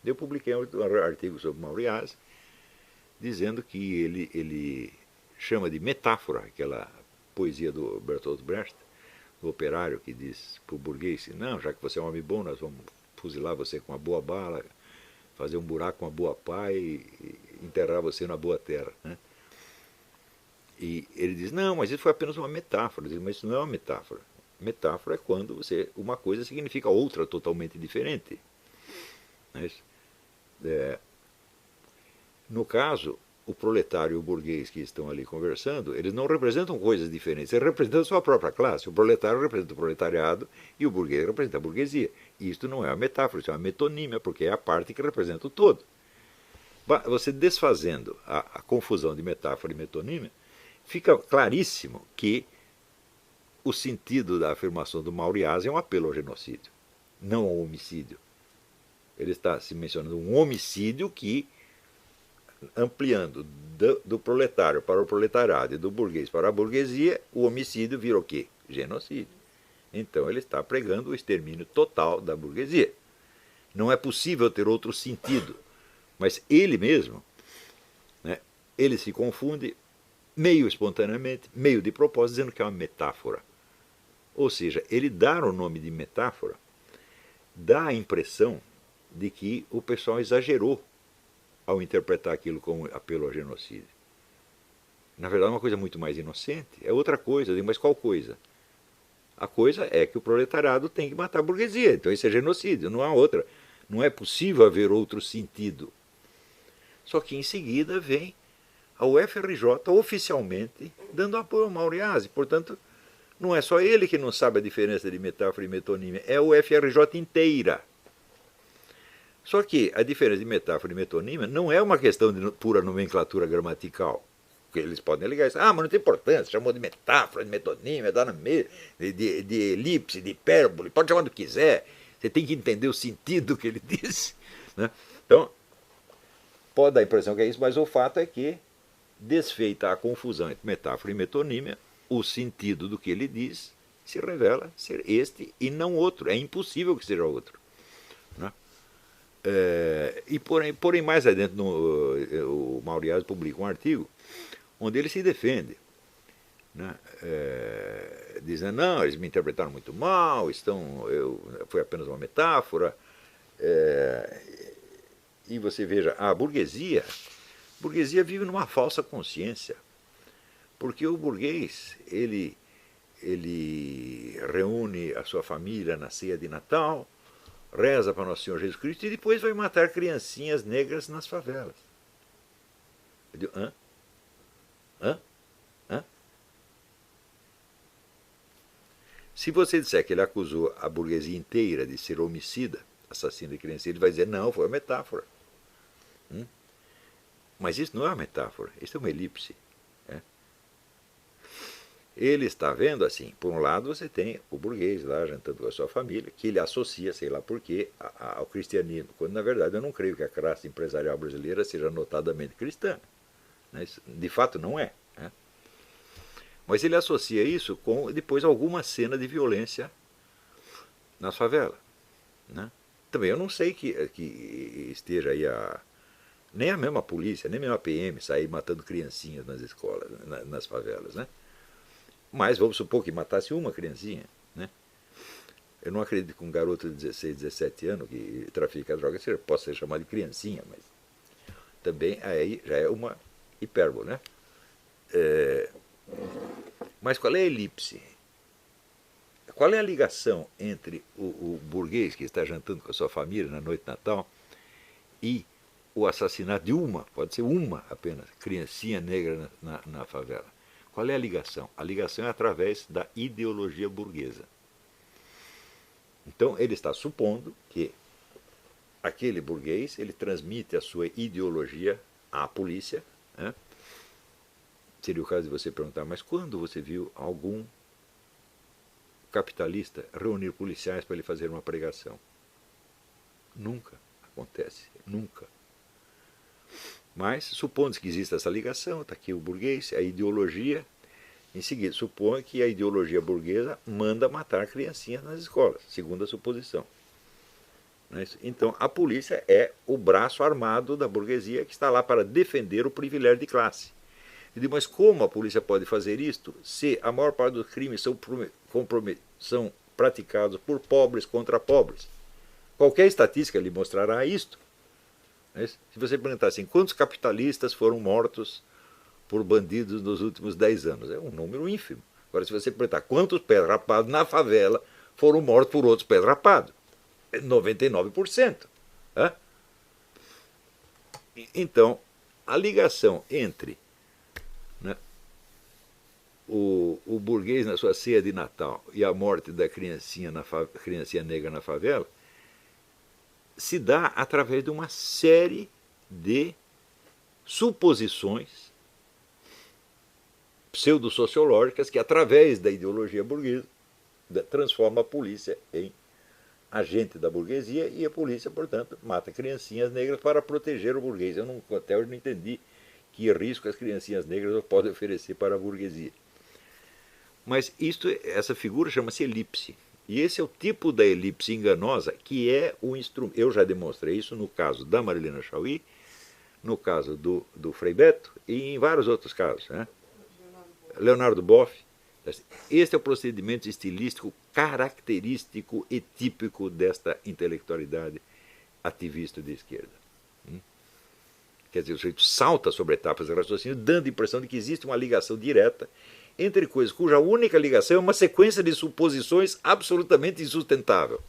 Eu publiquei um artigo sobre Mauriás, dizendo que ele chama de metáfora aquela poesia do Bertolt Brecht, do operário que diz para o burguês: não, já que você é um homem bom, nós vamos fuzilar você com uma boa bala, fazer um buraco com uma boa pá e enterrar você na boa terra. Né? E ele diz: não, mas isso foi apenas uma metáfora. Eu digo: mas isso não é uma metáfora. Metáfora é quando uma coisa significa outra totalmente diferente. Mas, no caso, o proletário e o burguês que estão ali conversando, eles não representam coisas diferentes, eles representam a sua própria classe. O proletário representa o proletariado e o burguês representa a burguesia. E isto não é uma metáfora, isso é uma metonímia, porque é a parte que representa o todo. Você desfazendo a confusão de metáfora e metonímia, fica claríssimo que o sentido da afirmação do Mauriás é um apelo ao genocídio, não ao homicídio. Ele está se mencionando um homicídio que, ampliando do proletário para o proletariado e do burguês para a burguesia, o homicídio vira o quê? Genocídio. Então ele está pregando o extermínio total da burguesia. Não é possível ter outro sentido. Mas ele mesmo, né, ele se confunde meio espontaneamente, meio de propósito, dizendo que é uma metáfora. Ou seja, ele dar o nome de metáfora dá a impressão de que o pessoal exagerou ao interpretar aquilo como apelo ao genocídio. Na verdade, é uma coisa muito mais inocente. É outra coisa. Eu digo: mas qual coisa? A coisa é que o proletariado tem que matar a burguesia. Então isso é genocídio, não há outra. Não é possível haver outro sentido. Só que em seguida vem a UFRJ oficialmente dando apoio ao Mauriás. Portanto, não é só ele que não sabe a diferença de metáfora e metonímia, é a UFRJ inteira. Só que a diferença de metáfora e metonímia não é uma questão de pura nomenclatura gramatical. Porque eles podem ligar isso: ah, mas não tem importância, chamou de metáfora, de metonímia, dá na mesma, de elipse, de hipérbole, pode chamar do que quiser. Você tem que entender o sentido que ele disse. Né? Então, pode dar a impressão que é isso, mas o fato é que, desfeita a confusão entre metáfora e metonímia, o sentido do que ele diz se revela ser este e não outro. É impossível que seja outro. Né? E porém mais adentro, o Mauriás publica um artigo onde ele se defende, né? Dizendo: não, eles me interpretaram muito mal, foi apenas uma metáfora. E você veja, a burguesia vive numa falsa consciência, porque o burguês, ele reúne a sua família na ceia de Natal, reza para Nosso Senhor Jesus Cristo e depois vai matar criancinhas negras nas favelas. Eu digo: hã? Hã? Hã? Se você disser que ele acusou a burguesia inteira de ser homicida, assassino de crianças, ele vai dizer: não, foi uma metáfora. Mas isso não é uma metáfora, isso é uma elipse. Né? Ele está vendo assim: por um lado você tem o burguês lá jantando com a sua família, que ele associa, sei lá por quê, ao cristianismo, quando na verdade eu não creio que a classe empresarial brasileira seja notadamente cristã. Né? Isso, de fato não é. Né? Mas ele associa isso com depois alguma cena de violência nas favelas. Né? Também eu não sei que esteja aí nem a mesma polícia, nem mesmo a PM sair matando criancinhas nas escolas, nas favelas. Né? Mas vamos supor que matasse uma criancinha. Né? Eu não acredito que um garoto de 16, 17 anos que trafica drogas possa ser chamado de criancinha, mas também aí já é uma hipérbole. Né? Mas qual é a elipse? Qual é a ligação entre o burguês que está jantando com a sua família na noite de Natal e o assassinato de pode ser uma apenas, criancinha negra na favela? Qual é a ligação? A ligação é através da ideologia burguesa. Então ele está supondo que aquele burguês ele transmite a sua ideologia à polícia. Né? Seria o caso de você perguntar: mas quando você viu algum capitalista reunir policiais para ele fazer uma pregação? Nunca acontece, nunca. Mas, supondo que exista essa ligação, está aqui o burguês, a ideologia, em seguida, supõe que a ideologia burguesa manda matar criancinhas nas escolas, segundo a suposição. Não é isso? Então, a polícia é o braço armado da burguesia que está lá para defender o privilégio de classe. Eu digo, mas como a polícia pode fazer isto se a maior parte dos crimes são praticados por pobres contra pobres? Qualquer estatística lhe mostrará isto. Se você perguntar assim, quantos capitalistas foram mortos por bandidos nos últimos 10 anos? É um número ínfimo. Agora, se você perguntar quantos pés rapados na favela foram mortos por outros pés rapados, é 99%. Né? Então, a ligação entre, né, o burguês na sua ceia de Natal e a morte da criancinha negra na favela se dá através de uma série de suposições pseudo-sociológicas que, através da ideologia burguesa, transforma a polícia em agente da burguesia e a polícia, portanto, mata criancinhas negras para proteger o burguês. Até hoje não entendi que risco as criancinhas negras podem oferecer para a burguesia. Mas essa figura chama-se elipse. E esse é o tipo da elipse enganosa que é o instrumento. Eu já demonstrei isso no caso da Marilena Chaui, no caso do Frei Beto e em vários outros casos. Né? Leonardo Boff. Este é o procedimento estilístico característico e típico desta intelectualidade ativista de esquerda. Quer dizer, o sujeito salta sobre etapas de raciocínio, dando a impressão de que existe uma ligação direta entre coisas cuja única ligação é uma sequência de suposições absolutamente insustentável.